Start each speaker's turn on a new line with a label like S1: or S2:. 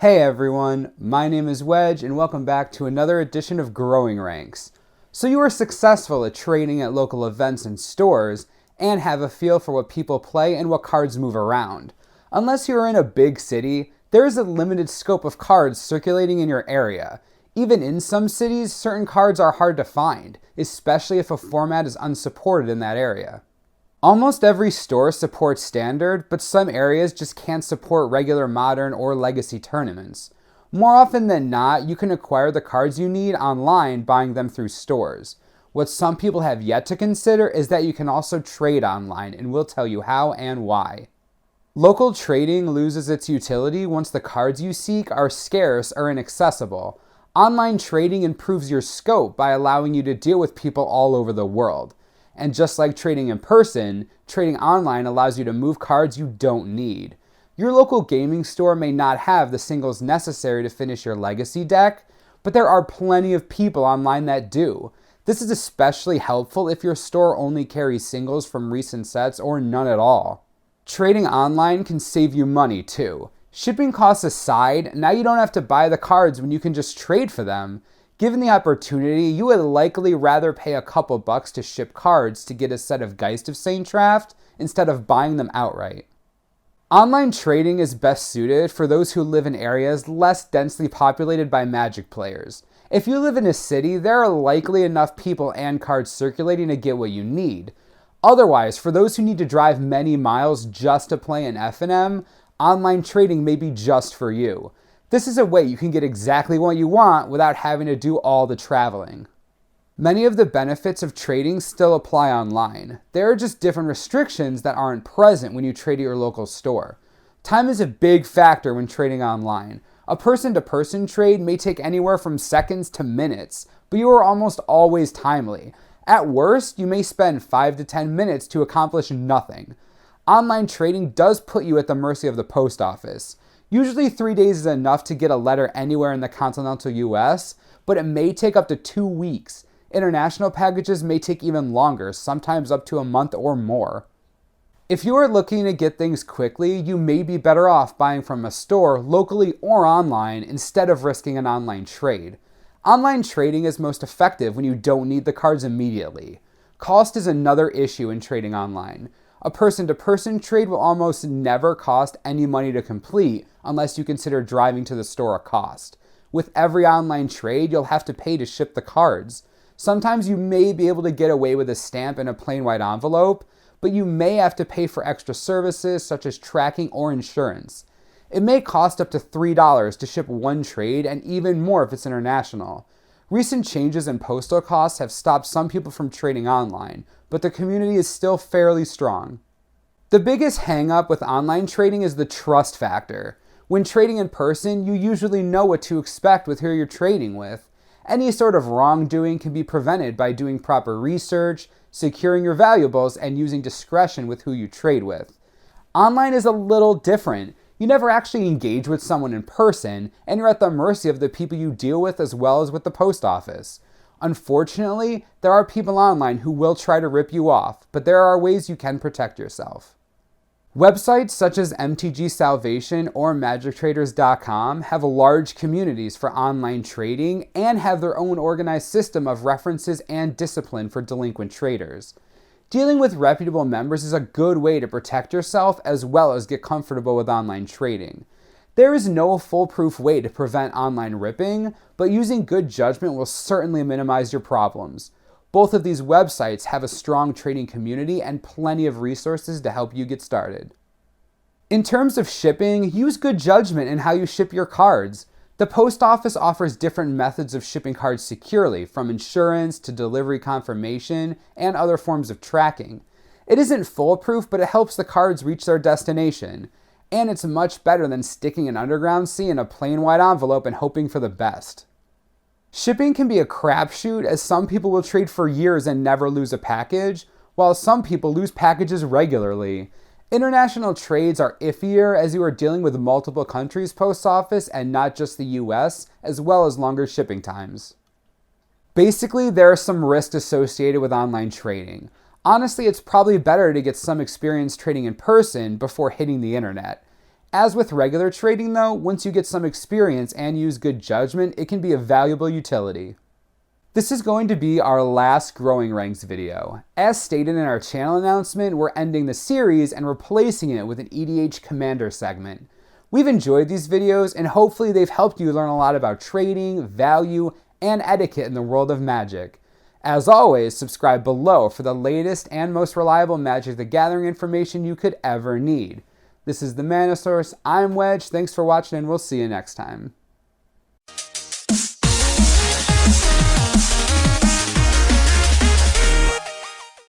S1: Hey everyone, my name is Wedge and welcome back to another edition of Growing Ranks. So you are successful at trading at local events and stores and have a feel for what people play and what cards move around. Unless you're in a big city, there is a limited scope of cards circulating in your area. Even in some cities, certain cards are hard to find, especially if a format is unsupported in that area. Almost every store supports Standard, but some areas just can't support regular Modern or Legacy tournaments. More often than not, you can acquire the cards you need online buying them through stores. What some people have yet to consider is that you can also trade online, and we'll tell you how and why. Local trading loses its utility once the cards you seek are scarce or inaccessible. Online trading improves your scope by allowing you to deal with people all over the world. And just like trading in person, trading online allows you to move cards you don't need. Your local gaming store may not have the singles necessary to finish your legacy deck, but there are plenty of people online that do. This is especially helpful if your store only carries singles from recent sets or none at all. Trading online can save you money too. Shipping costs aside, now you don't have to buy the cards when you can just trade for them. Given the opportunity, you would likely rather pay a couple bucks to ship cards to get a set of Geist of Saint Draft instead of buying them outright. Online trading is best suited for those who live in areas less densely populated by Magic players. If you live in a city, there are likely enough people and cards circulating to get what you need. Otherwise, for those who need to drive many miles just to play an F&M, online trading may be just for you. This is a way you can get exactly what you want without having to do all the traveling. Many of the benefits of trading still apply online. There are just different restrictions that aren't present when you trade at your local store. Time is a big factor when trading online. A person-to-person trade may take anywhere from seconds to minutes, but you are almost always timely. At worst, you may spend 5 to 10 minutes to accomplish nothing. Online trading does put you at the mercy of the post office. Usually 3 days is enough to get a letter anywhere in the continental US, but it may take up to 2 weeks. International packages may take even longer, sometimes up to a month or more. If you are looking to get things quickly, you may be better off buying from a store, locally or online, instead of risking an online trade. Online trading is most effective when you don't need the cards immediately. Cost is another issue in trading online. A person-to-person trade will almost never cost any money to complete unless you consider driving to the store a cost. With every online trade, you'll have to pay to ship the cards. Sometimes you may be able to get away with a stamp in a plain white envelope, but you may have to pay for extra services such as tracking or insurance. It may cost up to $3 to ship one trade and even more if it's international. Recent changes in postal costs have stopped some people from trading online, but the community is still fairly strong. The biggest hang-up with online trading is the trust factor. When trading in person, you usually know what to expect with who you're trading with. Any sort of wrongdoing can be prevented by doing proper research, securing your valuables, and using discretion with who you trade with. Online is a little different. You never actually engage with someone in person, and you're at the mercy of the people you deal with as well as with the post office. Unfortunately, there are people online who will try to rip you off, but there are ways you can protect yourself. Websites such as MTG Salvation or MagicTraders.com have large communities for online trading and have their own organized system of references and discipline for delinquent traders. Dealing with reputable members is a good way to protect yourself as well as get comfortable with online trading. There is no foolproof way to prevent online ripping, but using good judgment will certainly minimize your problems. Both of these websites have a strong trading community and plenty of resources to help you get started. In terms of shipping, use good judgment in how you ship your cards. The post office offers different methods of shipping cards securely, from insurance to delivery confirmation and other forms of tracking. It isn't foolproof, but it helps the cards reach their destination. And it's much better than sticking an underground sea in a plain white envelope and hoping for the best. Shipping can be a crapshoot, as some people will trade for years and never lose a package, while some people lose packages regularly. International trades are iffier as you are dealing with multiple countries' post office and not just the US, as well as longer shipping times. Basically, there are some risks associated with online trading. Honestly, it's probably better to get some experience trading in person before hitting the internet. As with regular trading though, once you get some experience and use good judgment, it can be a valuable utility. This is going to be our last Growing Ranks video. As stated in our channel announcement, we're ending the series and replacing it with an EDH Commander segment. We've enjoyed these videos and hopefully they've helped you learn a lot about trading, value, and etiquette in the world of Magic. As always, subscribe below for the latest and most reliable Magic the Gathering information you could ever need. This is the Mana Source. I'm Wedge. Thanks for watching and we'll see you next time.